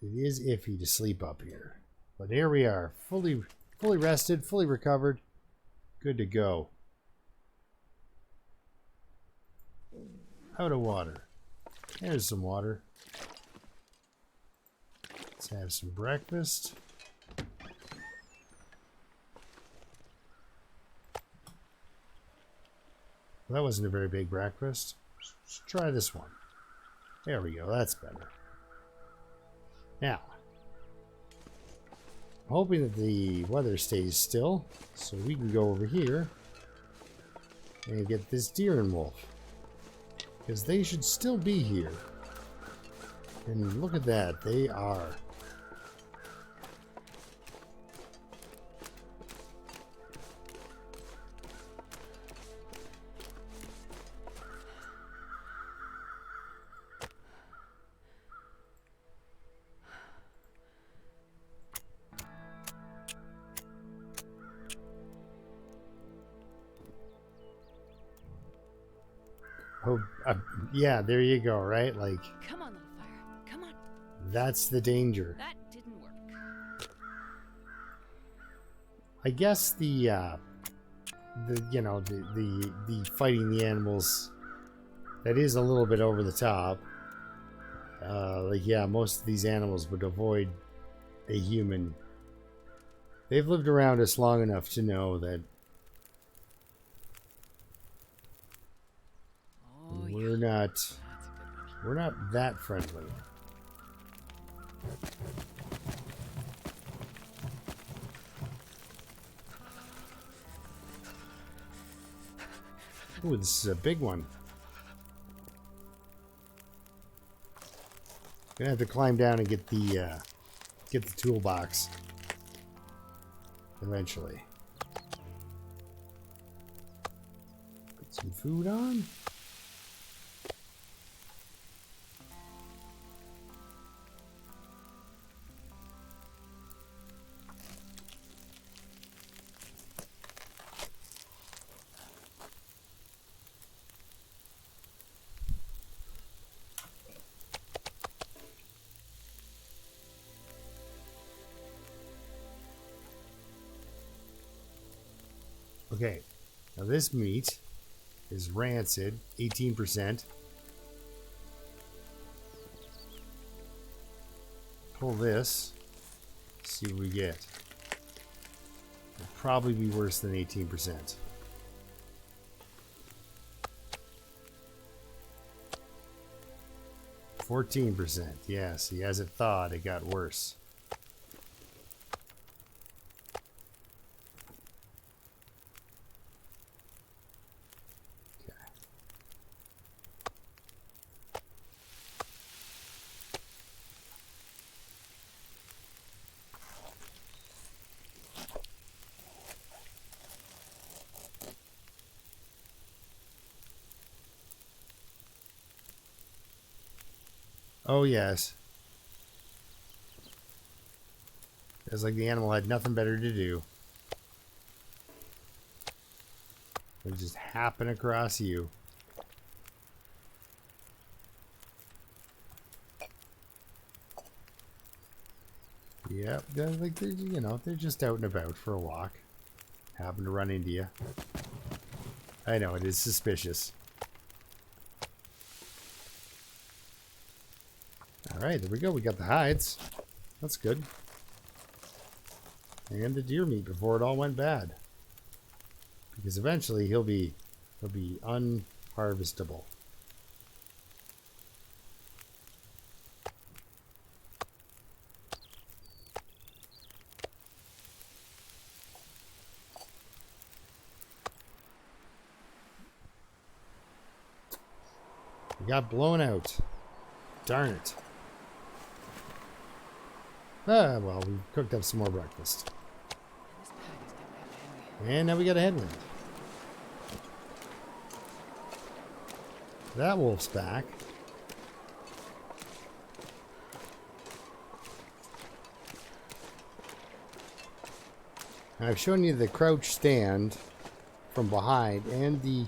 It is iffy to sleep up here. But here we are, fully rested, fully recovered, good to go. Out of water. There's some water. Let's have some breakfast. Well, that wasn't a very big breakfast. Let's try this one. There we go, that's better. Now, I'm hoping that the weather stays still so we can go over here and get this deer and wolf. Because they should still be here. And look at that, they are. Oh, yeah, there you go, right? Like, Come on, little fire. Come on. that's the danger. That didn't work. I guess the fighting the animals, that is a little bit over the top. Like, yeah, most of these animals would avoid a human. They've lived around us long enough to know that Oh, yeah. we're not That's a good one. we're not that friendly. Ooh, this is a big one. Gonna have to climb down and get the toolbox eventually. Put some food on. Okay, now this meat is rancid, 18%. Pull this, see what we get. It'll probably be worse than 18%. %. Yeah, see, as it thawed, it got worse. Oh, yes. It's like the animal had nothing better to do. They just happen across you. Yep, they're just out and about for a walk. Happen to run into you. I know, it is suspicious. Alright, there we go. We got the hides. That's good. And the deer meat before it all went bad. Because eventually he'll be unharvestable. We got blown out. Darn it. Ah, well, we cooked up some more breakfast. This pack is definitely heavy. And now we got a headwind. That wolf's back. I've shown you the crouch stand from behind and the...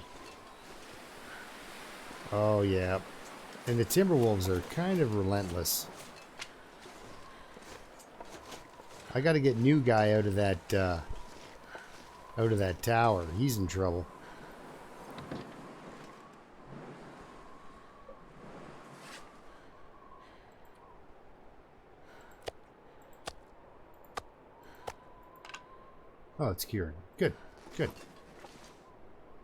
Oh, yeah. And the Timberwolves are kind of relentless. I got to get new guy out of that tower. He's in trouble. Oh, it's curing. Good, good.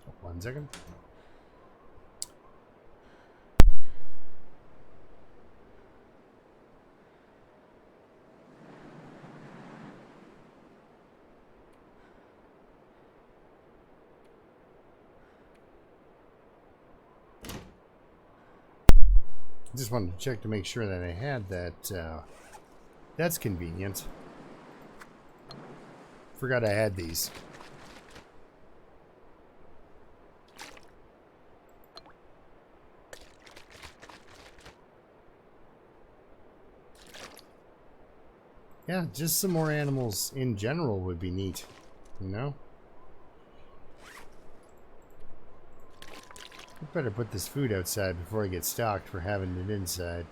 Oh, 1 second. Just wanted to check to make sure that I had that. That's convenient. Forgot I had these. Yeah, just some more animals in general would be neat, you know? I better put this food outside before I get stalked for having it inside.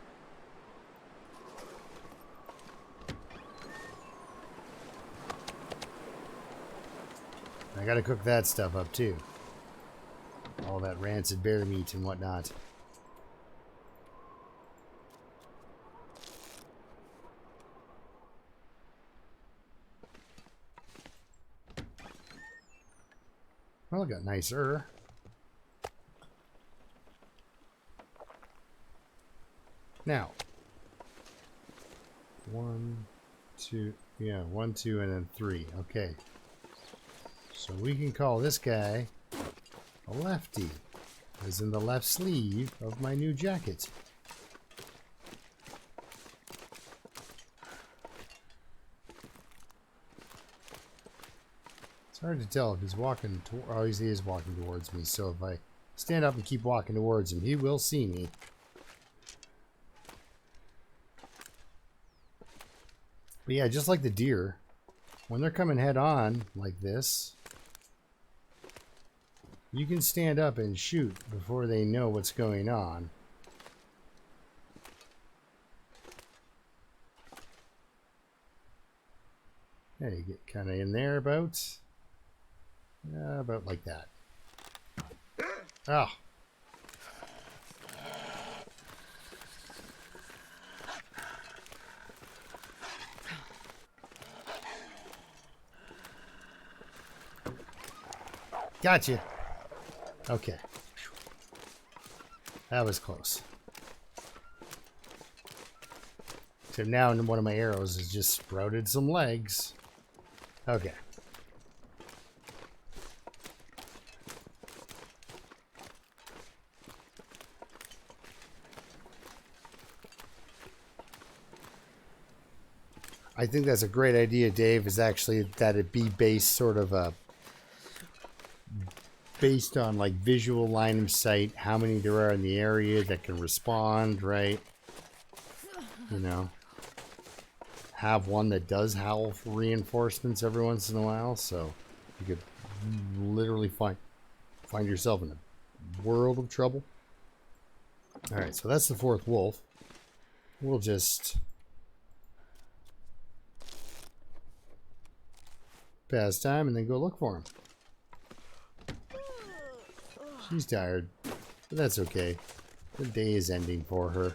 I gotta cook that stuff up too. All that rancid bear meat and whatnot. Well, it got nicer. Now, 1, 2, yeah, 1, 2, and then 3. Okay. So we can call this guy a lefty, as in the left sleeve of my new jacket. It's hard to tell if he's walking oh, he is walking towards me, so if I stand up and keep walking towards him, he will see me. But yeah, just like the deer, when they're coming head on like this, you can stand up and shoot before they know what's going on. Yeah, you get kind of in there about like that. Oh. Gotcha. Okay. That was close. Except now one of my arrows has just sprouted some legs. Okay. I think that's a great idea, Dave, is actually that it be based sort of based on like visual line of sight, how many there are in the area that can respond, right? You know, have one that does howl for reinforcements every once in a while, so you could literally find yourself in a world of trouble. All right, so that's the 4th wolf. We'll just pass time and then go look for him. She's tired, but that's okay. The day is ending for her.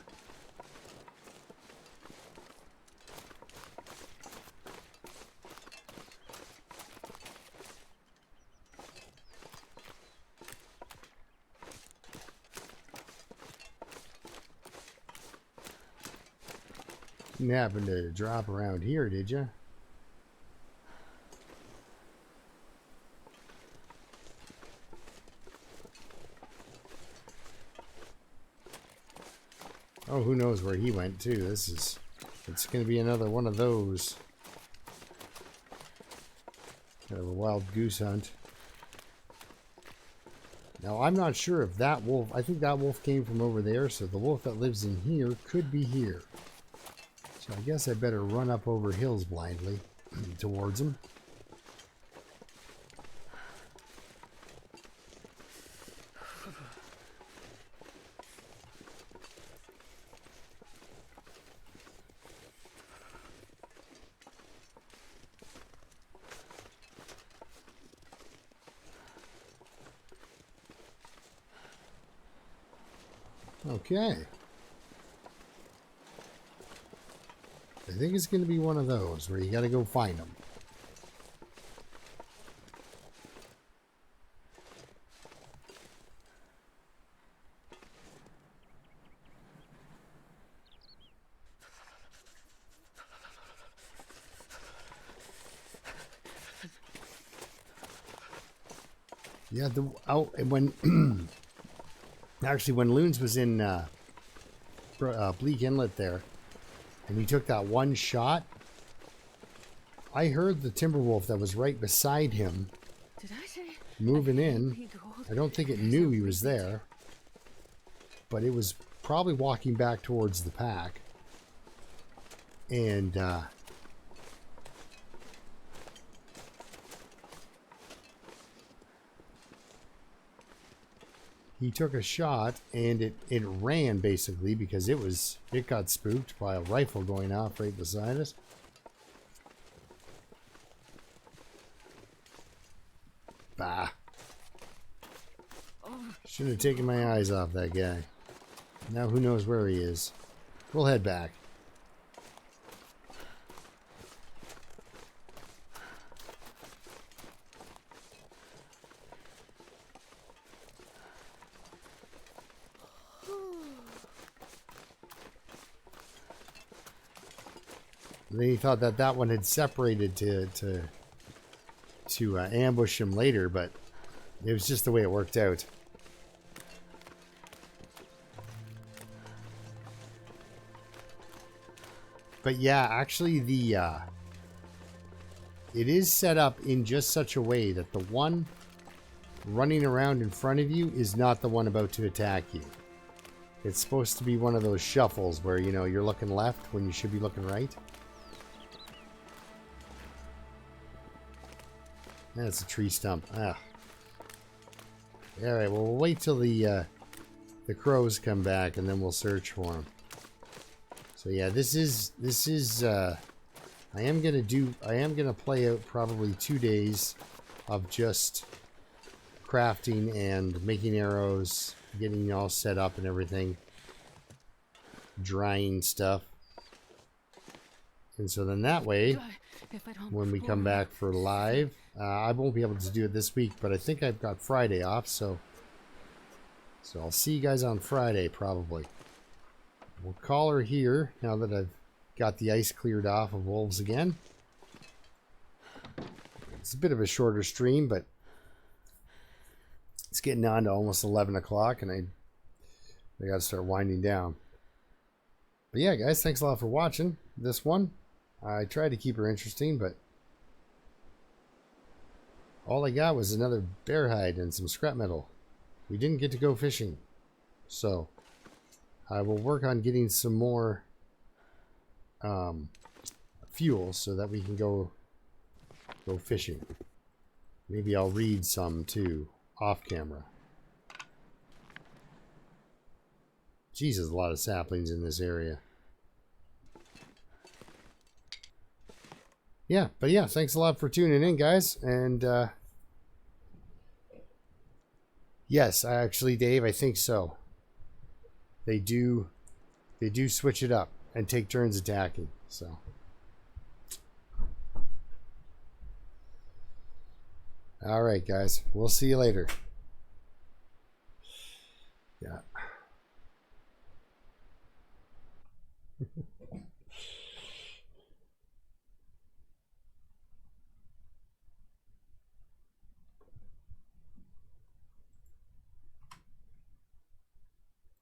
You didn't happen to drop around here, did you? Oh, who knows where he went too. It's going to be another one of those. Kind of a wild goose hunt. Now, I'm not sure if that wolf... I think that wolf came from over there, so the wolf that lives in here could be here. So I guess I better run up over hills blindly towards him. Okay. I think it's going to be one of those where you got to go find them. Yeah, when actually when Loons was in Bleak Inlet there, and he took that one shot, I heard the Timberwolf that was right beside him moving in. I don't think it knew he was there, but it was probably walking back towards the pack. And he took a shot, and it ran basically because it got spooked by a rifle going off right beside us. Bah. Shouldn't have taken my eyes off that guy. Now who knows where he is. We'll head back. Then he thought that one had separated to ambush him later, but it was just the way it worked out. But yeah, actually it is set up in just such a way that the one running around in front of you is not the one about to attack you. It's supposed to be one of those shuffles where, you know, you're looking left when you should be looking right. That's a tree stump. Ah. Alright, well, we'll wait till the crows come back and then we'll search for them. So yeah, this is I am gonna play out probably 2 days of just crafting and making arrows, getting all set up and everything, drying stuff. And so then that way, when we come back for live, I won't be able to do it this week, but I think I've got Friday off, so I'll see you guys on Friday probably. We'll call her here now that I've got the ice cleared off of wolves again. It's a bit of a shorter stream, but it's getting on to almost 11 o'clock, and I got to start winding down. But yeah, guys, thanks a lot for watching this one. I tried to keep her interesting, but all I got was another bear hide and some scrap metal. We didn't get to go fishing, so I will work on getting some more fuel so that we can go fishing. Maybe I'll read some too off camera. Jesus, a lot of saplings in this area. Yeah, but yeah, thanks a lot for tuning in, guys. And yes, actually, Dave, I think so. They do switch it up and take turns attacking. So all right, guys, we'll see you later. Yeah.